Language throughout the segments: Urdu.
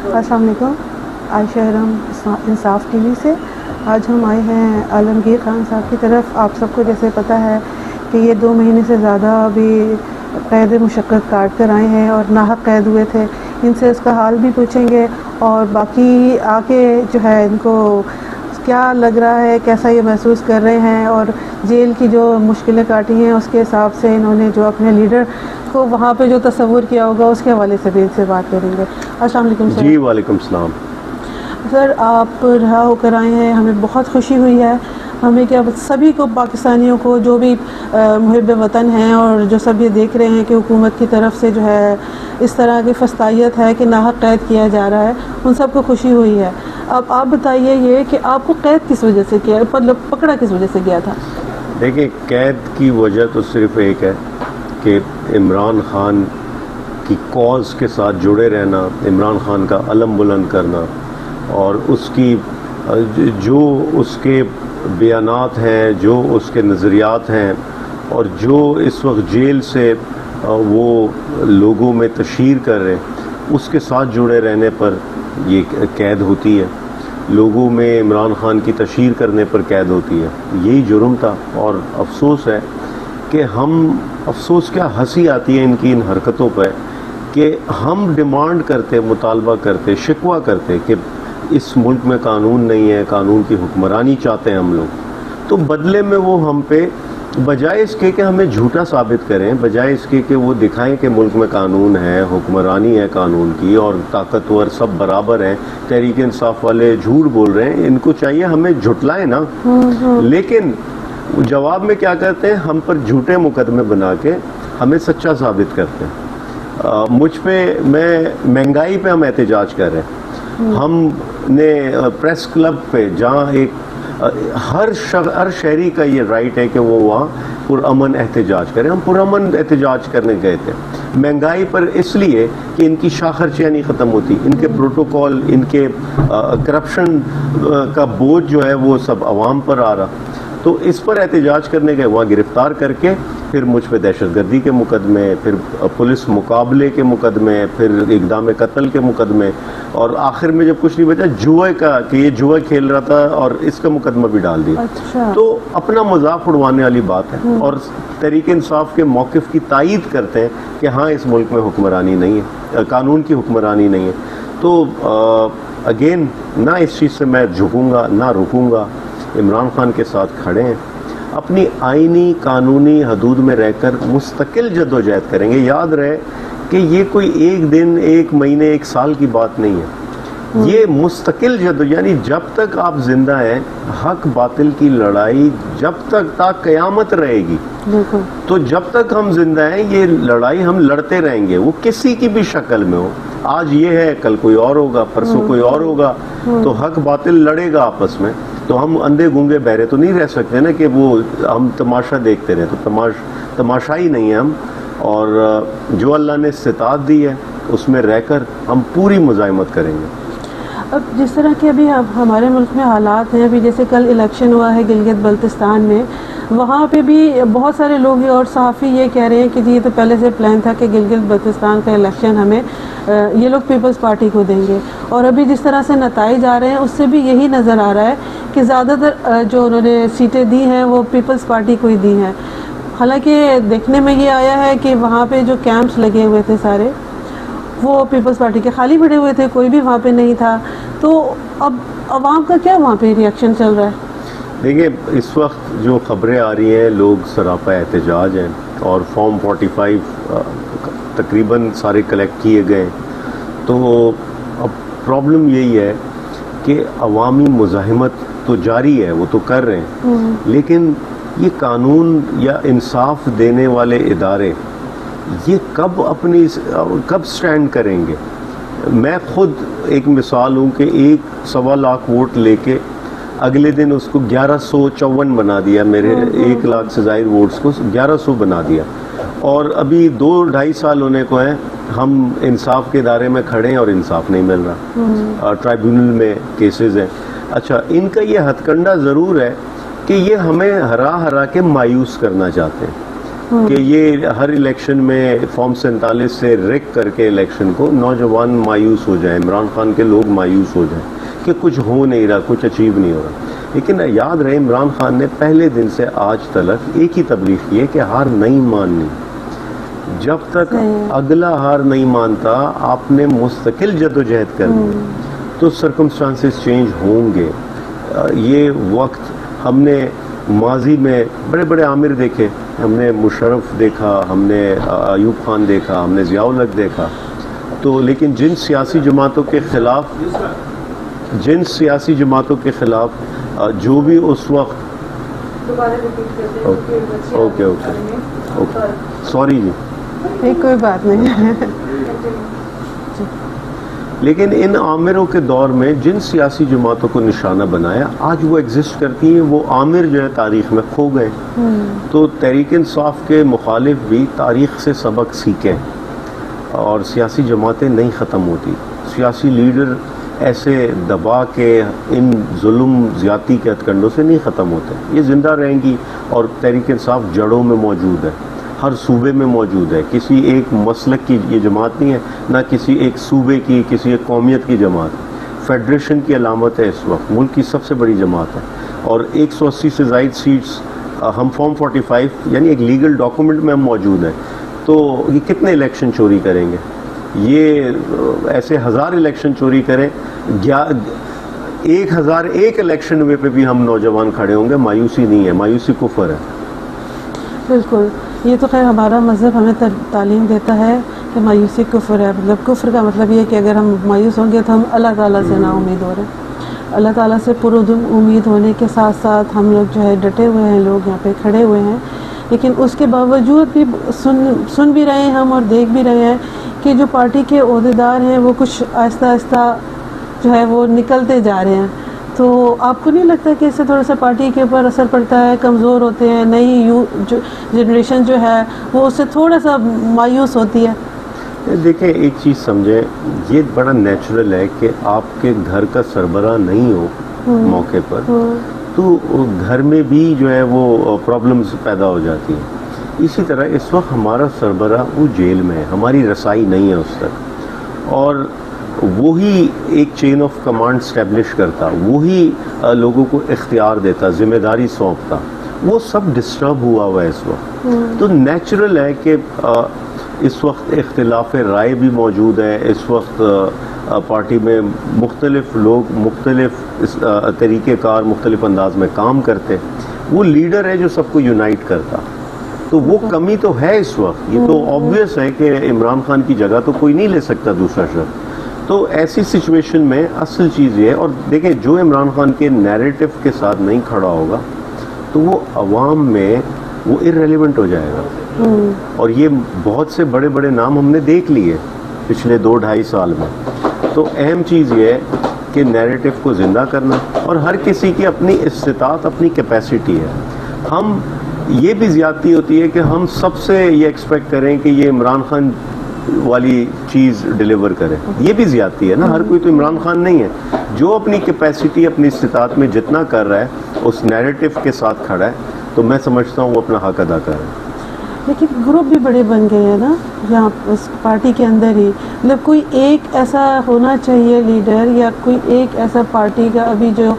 السلام علیکم، عائشہ ارم انصاف ٹی وی سے۔ آج ہم آئے ہیں عالمگیر خان صاحب کی طرف۔ آپ سب کو جیسے پتہ ہے کہ یہ 2 مہینے سے زیادہ ابھی قید مشقت کاٹ کر آئے ہیں اور ناحق قید ہوئے تھے۔ ان سے اس کا حال بھی پوچھیں گے اور باقی آ کے جو ہے ان کو کیا لگ رہا ہے، کیسا یہ محسوس کر رہے ہیں اور جیل کی جو مشکلیں کاٹی ہیں اس کے حساب سے انہوں نے جو اپنے لیڈر کو وہاں پہ جو تصور کیا ہوگا اس کے حوالے سے بھی ان سے بات کریں گے۔ السلام علیکم سر۔ جی وعلیکم السلام۔ سر آپ رہا ہو کر آئے ہیں، ہمیں بہت خوشی ہوئی ہے۔ ہمیں کیا سبھی کو، پاکستانیوں کو جو بھی محب وطن ہیں اور جو سب یہ دیکھ رہے ہیں کہ حکومت کی طرف سے جو ہے اس طرح کی فسطائیت ہے کہ ناحق قید کیا جا رہا ہے، ان سب کو خوشی ہوئی ہے۔ اب آپ بتائیے یہ کہ آپ کو قید کس وجہ سے کیا، پکڑا کس وجہ سے گیا تھا؟ دیکھیں، قید کی وجہ تو صرف ایک ہے کہ عمران خان کی کاز کے ساتھ جڑے رہنا، عمران خان کا علم بلند کرنا اور اس کی جو اس کے بیانات ہیں، جو اس کے نظریات ہیں اور جو اس وقت جیل سے وہ لوگوں میں تشہیر کر رہے ہیں، اس کے ساتھ جڑے رہنے پر یہ قید ہوتی ہے۔ لوگوں میں عمران خان کی تشہیر کرنے پر قید ہوتی ہے، یہی جرم تھا۔ اور افسوس ہے کہ افسوس کیا، ہنسی آتی ہے ان کی ان حرکتوں پہ کہ ہم ڈیمانڈ کرتے، مطالبہ کرتے، شکوہ کرتے کہ اس ملک میں قانون نہیں ہے، قانون کی حکمرانی چاہتے ہیں ہم لوگ، تو بدلے میں وہ ہم پہ بجائے اس کے کہ ہمیں جھوٹا ثابت کریں، بجائے اس کے کہ وہ دکھائیں کہ ملک میں قانون ہے، حکمرانی ہے قانون کی اور طاقتور سب برابر ہیں، تحریک انصاف والے جھوٹ بول رہے ہیں، ان کو چاہیے ہمیں جھٹلائیں نا، لیکن جواب میں کیا کرتے ہیں، ہم پر جھوٹے مقدمے بنا کے ہمیں سچا ثابت کرتے ہیں۔ مجھ پہ مہنگائی پہ ہم احتجاج کر رہے ہیں، ہم نے پریس کلب پہ جہاں ایک ہر شہری کا یہ رائٹ ہے کہ وہ وہاں پرامن احتجاج کریں، ہم پرامن احتجاج کرنے گئے تھے مہنگائی پر، اس لیے کہ ان کی شاخرچیاں نہیں ختم ہوتی، ان کے پروٹوکول، ان کے کرپشن کا بوجھ جو ہے وہ سب عوام پر آ رہا، تو اس پر احتجاج کرنے گئے، وہاں گرفتار کر کے پھر مجھ پہ دہشت گردی کے مقدمے، پھر پولیس مقابلے کے مقدمے، پھر اقدام قتل کے مقدمے، اور آخر میں جب کچھ نہیں بچا جوئے کا کہ یہ جوئے کھیل رہا تھا اور اس کا مقدمہ بھی ڈال دیا۔ تو اپنا مذاق اڑوانے والی بات ہے، اور تحریک انصاف کے موقف کی تائید کرتے ہیں کہ ہاں اس ملک میں حکمرانی نہیں ہے، قانون کی حکمرانی نہیں ہے۔ تو اگین نہ اس چیز سے میں جھکوں گا نہ رکوں گا، عمران خان کے ساتھ کھڑے ہیں، اپنی آئینی قانونی حدود میں رہ کر مستقل جدوجہد کریں گے۔ یاد رہے کہ یہ کوئی ایک دن، ایک مہینے، ایک سال کی بات نہیں ہے، یہ مستقل یعنی جب تک آپ زندہ ہیں، حق باطل کی لڑائی جب تک تا قیامت رہے گی، تو جب تک ہم زندہ ہیں یہ لڑائی ہم لڑتے رہیں گے، وہ کسی کی بھی شکل میں ہو، آج یہ ہے کل کوئی اور ہوگا، پرسوں کوئی اور ہوگا، تو حق باطل لڑے گا آپس میں۔ تو ہم اندھے گونگے بہرے تو نہیں رہ سکتے نا کہ وہ ہم تماشا دیکھتے رہیں، تو تماشائی نہیں ہے ہم، اور جو اللہ نے استطاعت دی ہے اس میں رہ کر ہم پوری مزاحمت کریں گے۔ اب جس طرح کے ابھی ہمارے ملک میں حالات ہیں، ابھی جیسے کل الیکشن ہوا ہے گلگت بلتستان میں، وہاں پہ بھی بہت سارے لوگ اور صحافی یہ کہہ رہے ہیں کہ یہ تو پہلے سے پلان تھا کہ گلگت بلتستان کا الیکشن ہمیں یہ لوگ پیپلز پارٹی کو دیں گے، اور ابھی جس طرح سے نتائج آ رہے ہیں اس سے بھی یہی نظر آ رہا ہے کہ زیادہ تر جو انہوں نے سیٹیں دی ہیں وہ پیپلز پارٹی کو ہی دی ہیں۔ حالانکہ دیکھنے میں یہ آیا ہے کہ وہاں پہ جو کیمپس لگے ہوئے تھے سارے وہ پیپلز پارٹی کے خالی پڑے ہوئے تھے، کوئی بھی وہاں پہ نہیں تھا، تو اب عوام کا کیا وہاں پہ ریئیکشن چل رہا ہے؟ دیکھیں، اس وقت جو خبریں آ رہی ہیں، لوگ سراپا احتجاج ہیں اور فارم 45 تقریباً سارے کلیکٹ کیے گئے، تو اب پرابلم یہی ہے کہ عوامی مزاحمت تو جاری ہے، وہ تو کر رہے ہیں، لیکن یہ قانون یا انصاف دینے والے ادارے یہ کب سٹینڈ کریں گے؟ میں خود ایک مثال ہوں کہ 1.25 لاکھ ووٹ لے کے اگلے دن اس کو 1154 بنا دیا، میرے 1 لاکھ سے زائد ووٹس کو 1100 بنا دیا، اور ابھی 2-2.5 سال ہونے کو ہیں، ہم انصاف کے ادارے میں کھڑے ہیں اور انصاف نہیں مل رہا، ٹرائیبیونل میں کیسز ہیں۔ اچھا، ان کا یہ ہتھ کنڈا ضرور ہے کہ یہ ہمیں ہرا کے مایوس کرنا چاہتے ہیں کہ یہ ہر الیکشن میں فارم 47 سے ریک کر کے الیکشن کو نوجوان مایوس ہو جائیں، عمران خان کے لوگ مایوس ہو جائیں کہ کچھ ہو نہیں رہا، کچھ اچیو نہیں ہو رہا. لیکن یاد رہے عمران خان نے پہلے دن سے آج تک ایک ہی تبلیغ کی ہے کہ ہار نہیں ماننی. جب تک اگلا ہار نہیں مانتا آپ نے مستقل جدوجہد کرنی، تو سرکمسٹانسز چینج ہوں گے. یہ وقت ہم نے ماضی میں بڑے بڑے عامر دیکھے، ہم نے مشرف دیکھا، ہم نے ایوب خان دیکھا، ہم نے ضیاء الحق دیکھا. تو لیکن جن سیاسی جماعتوں کے خلاف جو بھی اس وقت اوکے سوری جی کوئی بات نہیں. لیکن ان عامروں کے دور میں جن سیاسی جماعتوں کو نشانہ بنایا آج وہ ایگزسٹ کرتی ہیں، وہ عامر جو ہے تاریخ میں کھو گئے. تو تحریک انصاف کے مخالف بھی تاریخ سے سبق سیکھیں، اور سیاسی جماعتیں نہیں ختم ہوتی. سیاسی لیڈر ایسے دبا کے ان ظلم زیادتی کے ہتھ کنڈوں سے نہیں ختم ہوتے، یہ زندہ رہیں گی. اور تحریک انصاف جڑوں میں موجود ہے، ہر صوبے میں موجود ہے. کسی ایک مسلک کی یہ جماعت نہیں ہے، نہ کسی ایک صوبے کی، کسی ایک قومیت کی جماعت. فیڈریشن کی علامت ہے، اس وقت ملک کی سب سے بڑی جماعت ہے. اور 180 سے زائد سیٹس ہم فارم 45 یعنی ایک لیگل ڈاکومنٹ میں ہم موجود ہیں. تو یہ کتنے الیکشن چوری کریں گے؟ یہ ایسے 1000 الیکشن چوری کریں، 1001 الیکشن ہوئے پہ بھی ہم نوجوان کھڑے ہوں گے. مایوسی نہیں ہے، مایوسی کفر ہے. بالکل، یہ تو خیر ہمارا مذہب ہمیں تعلیم دیتا ہے کہ مایوسی کفر ہے. مطلب کفر کا مطلب یہ ہے کہ اگر ہم مایوس ہوں گے تو ہم اللہ تعالیٰ سے نا امید ہو رہے ہیں. اللہ تعالیٰ سے امید ہونے کے ساتھ ساتھ ہم لوگ جو ہے ڈٹے ہوئے ہیں، لوگ یہاں پہ کھڑے ہوئے ہیں. لیکن اس کے باوجود بھی سن بھی رہے ہیں ہم اور دیکھ بھی رہے ہیں کہ جو پارٹی کے عہدیدار ہیں وہ کچھ آہستہ آہستہ جو ہے وہ نکلتے جا رہے ہیں. تو آپ کو نہیں لگتا کہ اس سے تھوڑا سا پارٹی کے اوپر اثر پڑتا ہے؟ کمزور ہوتے ہیں، نئی جنریشن جو ہے وہ اس سے تھوڑا سا مایوس ہوتی ہے. دیکھیں ایک چیز سمجھیں، یہ بڑا نیچرل ہے کہ آپ کے گھر کا سربراہ نہیں ہو موقع پر تو گھر میں بھی جو ہے وہ پرابلمز پیدا ہو جاتی ہیں. اسی طرح اس وقت ہمارا سربراہ وہ جیل میں ہے، ہماری رسائی نہیں ہے اس تک، اور وہی ایک چین آف کمانڈ اسٹیبلش کرتا، وہی لوگوں کو اختیار دیتا، ذمہ داری سونپتا. وہ سب ڈسٹرب ہوا ہوا ہے اس وقت. تو نیچرل ہے کہ اس وقت اختلاف رائے بھی موجود ہے. اس وقت پارٹی میں مختلف لوگ مختلف طریقہ کار مختلف انداز میں کام کرتے. وہ لیڈر ہے جو سب کو یونائٹ کرتا. تو وہ کمی تو ہے اس وقت. یہ تو آبویس ہے کہ عمران خان کی جگہ تو کوئی نہیں لے سکتا دوسرا شخص. تو ایسی سچویشن میں اصل چیز یہ ہے، اور دیکھیں جو عمران خان کے نیریٹو کے ساتھ نہیں کھڑا ہوگا تو وہ عوام میں وہ ارریلیونٹ ہو جائے گا. اور یہ بہت سے بڑے بڑے نام ہم نے دیکھ لیے پچھلے 2-2.5 سال میں. تو اہم چیز یہ ہے کہ نیریٹو کو زندہ کرنا، اور ہر کسی کی اپنی استطاعت، اپنی کیپیسٹی ہے. ہم یہ بھی زیادتی ہوتی ہے کہ ہم سب سے یہ ایکسپیکٹ کریں کہ یہ عمران خان والی چیز ڈیلیور کرے. یہ بھی زیادتی ہے نا، ہر کوئی تو عمران خان نہیں ہے. جو اپنی کیپیسٹی اپنی استطاعت میں جتنا کر رہا ہے اس نیریٹو کے ساتھ کھڑا ہے، تو میں سمجھتا ہوں وہ اپنا حق ادا کر رہا ہے. لیکن گروپ بھی بڑے بن گئے ہیں نا یہاں اس پارٹی کے اندر ہی. مطلب کوئی ایک ایسا ہونا چاہیے لیڈر، یا کوئی ایک ایسا پارٹی کا ابھی جو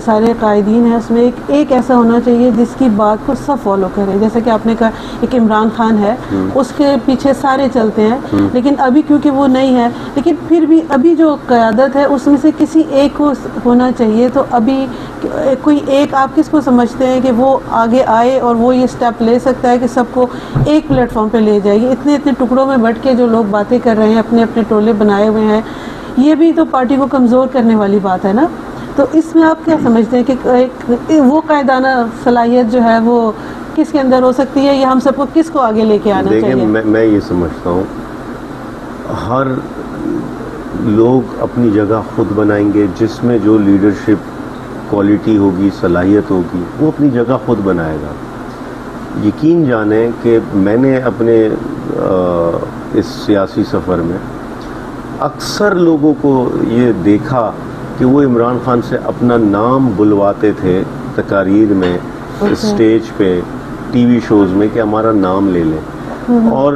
سارے قائدین ہیں اس میں ایک ایسا ہونا چاہیے جس کی بات کو سب فالو کریں. جیسے کہ آپ نے کہا ایک عمران خان ہے، اس کے پیچھے سارے چلتے ہیں. لیکن ابھی کیونکہ وہ نہیں ہے، لیکن پھر بھی ابھی جو قیادت ہے اس میں سے کسی ایک کو ہونا چاہیے. تو ابھی کوئی ایک آپ کس کو سمجھتے ہیں کہ وہ آگے آئے اور وہ یہ سٹیپ لے سکتا ہے کہ سب کو ایک پلیٹ فارم پہ لے جائے گی؟ اتنے ٹکڑوں میں بٹ کے جو لوگ باتیں کر رہے ہیں، اپنے اپنے ٹولے بنائے ہوئے ہیں، یہ بھی تو پارٹی کو کمزور کرنے والی بات ہے نا. تو اس میں آپ کیا سمجھتے ہیں کہ وہ قائدانہ صلاحیت جو ہے وہ کس کے اندر ہو سکتی ہے، یا ہم سب کو کس کو آگے لے کے آنا چاہیے؟ دیکھیں میں یہ سمجھتا ہوں ہر لوگ اپنی جگہ خود بنائیں گے. جس میں جو لیڈرشپ کوالٹی ہوگی، صلاحیت ہوگی، وہ اپنی جگہ خود بنائے گا. یقین جانیں کہ میں نے اپنے اس سیاسی سفر میں اکثر لوگوں کو یہ دیکھا کہ وہ عمران خان سے اپنا نام بلواتے تھے تقاریر میں، اسٹیج پہ، ٹی وی شوز میں کہ ہمارا نام لے لیں. اور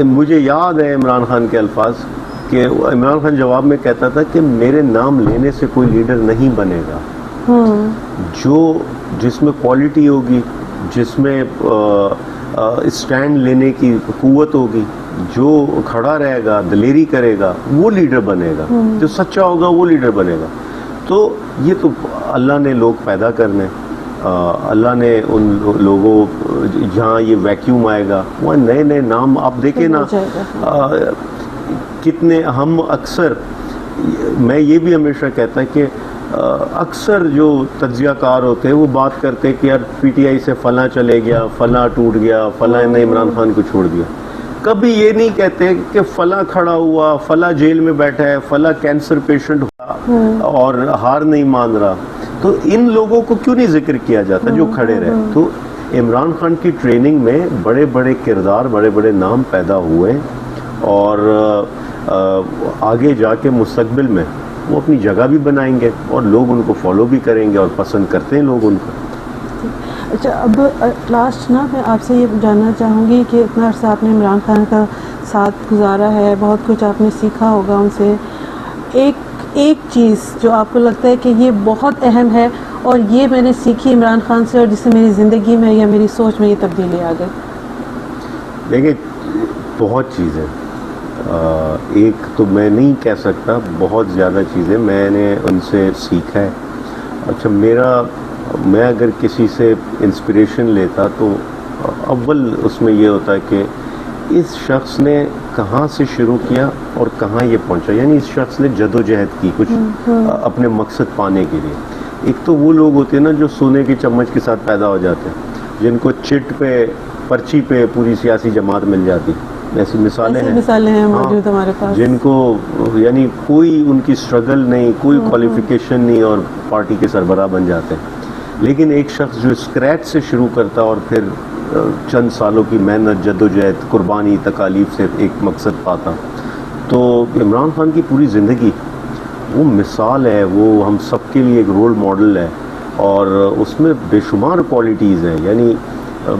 مجھے یاد ہے عمران خان کے الفاظ کہ عمران خان جواب میں کہتا تھا کہ میرے نام لینے سے کوئی لیڈر نہیں بنے گا. جس میں کوالٹی ہوگی, جس میں اسٹینڈ لینے کی قوت ہوگی, جو کھڑا رہے گا, دلیری کرے گا, وہ لیڈر بنے گا. جو سچا ہوگا وہ لیڈر بنے گا. تو یہ تو اللہ نے لوگ پیدا کرنے, اللہ نے ان لوگوں جہاں یہ ویکیوم آئے گا وہاں نئے نئے نام آپ دیکھیں نا. کتنے ہم اکثر, میں یہ بھی ہمیشہ کہتا کہ اکثر جو تجزیہ کار ہوتے ہیں وہ بات کرتے ہیں کہ یار پی ٹی آئی سے فلاں چلے گیا, فلاں ٹوٹ گیا, فلاں نے عمران خان کو چھوڑ دیا. کبھی یہ نہیں کہتے کہ فلاں کھڑا ہوا, فلاں جیل میں بیٹھا ہے, فلاں کینسر پیشنٹ ہوا اور ہار نہیں مان رہا. تو ان لوگوں کو کیوں نہیں ذکر کیا جاتا جو کھڑے رہے؟ تو عمران خان کی ٹریننگ میں بڑے بڑے کردار, بڑے بڑے نام پیدا ہوئے اور آگے جا کے مستقبل میں وہ اپنی جگہ بھی بنائیں گے اور لوگ ان کو فالو بھی کریں گے اور پسند کرتے ہیں لوگ ان کو. اچھا, اب لاسٹ نا میں آپ سے یہ جاننا چاہوں گی کہ اتنا عرصہ آپ نے عمران خان کا ساتھ گزارا ہے, بہت کچھ آپ نے سیکھا ہوگا ان سے. ایک چیز جو آپ کو لگتا ہے کہ یہ بہت اہم ہے اور یہ میں نے سیکھی عمران خان سے اور جس سے میری زندگی میں یا میری سوچ میں یہ تبدیلی آ گئی. دیکھیں بہت چیزیں, ایک تو میں نہیں کہہ سکتا, بہت زیادہ چیزیں میں نے ان سے سیکھا ہے. اچھا, میں اگر کسی سے انسپریشن لیتا تو اول اس میں یہ ہوتا ہے کہ اس شخص نے کہاں سے شروع کیا اور کہاں یہ پہنچا. یعنی اس شخص نے جد و جہد کی کچھ اپنے مقصد پانے کے لیے. ایک تو وہ لوگ ہوتے ہیں نا جو سونے کی چمچ کے ساتھ پیدا ہو جاتے ہیں, جن کو چٹ پہ, پرچی پہ پوری سیاسی جماعت مل جاتی. ایسی مثالیں ہیں موجود ہمارے پاس, جن کو یعنی کوئی ان کی اسٹرگل نہیں, کوئی کوالیفیکیشن نہیں اور پارٹی کے سربراہ بن جاتے ہیں. لیکن ایک شخص جو اسکریچ سے شروع کرتا اور پھر چند سالوں کی محنت, جد و جہد, قربانی, تکالیف سے ایک مقصد پاتا. تو عمران خان کی پوری زندگی وہ مثال ہے, وہ ہم سب کے لیے ایک رول ماڈل ہے اور اس میں بے شمار کوالٹیز ہیں. یعنی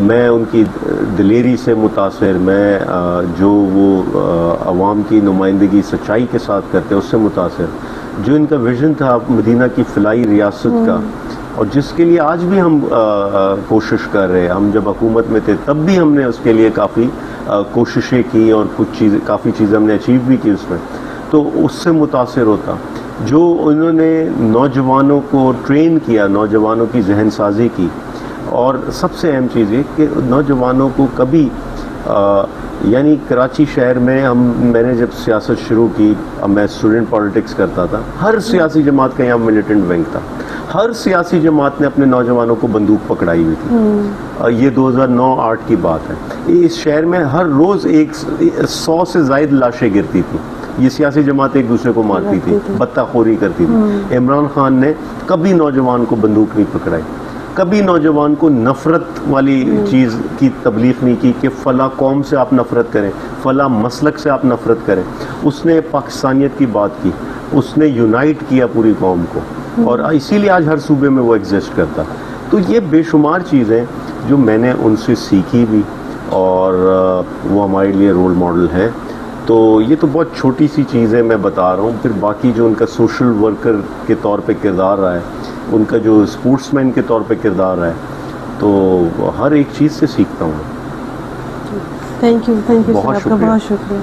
میں ان کی دلیری سے متاثر, میں جو وہ عوام کی نمائندگی سچائی کے ساتھ کرتے اس سے متاثر. جو ان کا ویژن تھا مدینہ کی فلاحی ریاست کا, اور جس کے لیے آج بھی ہم کوشش کر رہے ہیں. ہم جب حکومت میں تھے تب بھی ہم نے اس کے لیے کافی کوششیں کی اور کافی چیزیں ہم نے اچیو بھی کی اس میں. تو اس سے متاثر ہوتا. جو انہوں نے نوجوانوں کو ٹرین کیا, نوجوانوں کی ذہن سازی کی, اور سب سے اہم چیز یہ کہ نوجوانوں کو کبھی یعنی کراچی شہر میں میں نے جب سیاست شروع کی, میں اسٹوڈنٹ پالیٹکس کرتا تھا, ہر سیاسی جماعت کا یہاں ملیٹنٹ ونگ تھا. ہر سیاسی جماعت نے اپنے نوجوانوں کو بندوق پکڑائی ہوئی تھی. یہ 2009-8 کی بات ہے. اس شہر میں ہر روز 100 سے زائد لاشیں گرتی تھیں. یہ سیاسی جماعت ایک دوسرے کو مارتی تھی, بتہ خوری کرتی تھی. عمران خان نے کبھی نوجوان کو بندوق نہیں پکڑائی, کبھی نوجوان کو نفرت والی چیز کی تبلیغ نہیں کی کہ فلاں قوم سے آپ نفرت کریں, فلاں مسلک سے آپ نفرت کریں. اس نے پاکستانیت کی بات کی, اس نے یونائٹ کیا پوری قوم کو, اور اسی لیے آج ہر صوبے میں وہ ایگزسٹ کرتا. تو یہ بے شمار چیزیں جو میں نے ان سے سیکھی بھی, اور وہ ہمارے لیے رول ماڈل ہیں. تو یہ تو بہت چھوٹی سی چیز ہے میں بتا رہا ہوں. پھر باقی جو ان کا سوشل ورکر کے طور پہ کردار رہا ہے, ان کا جو اسپورٹس مین کے طور پہ کردار ہے, تو ہر ایک چیز سے سیکھتا ہوں. تھینک یو بہت سر, آپ کا بہت شکریہ.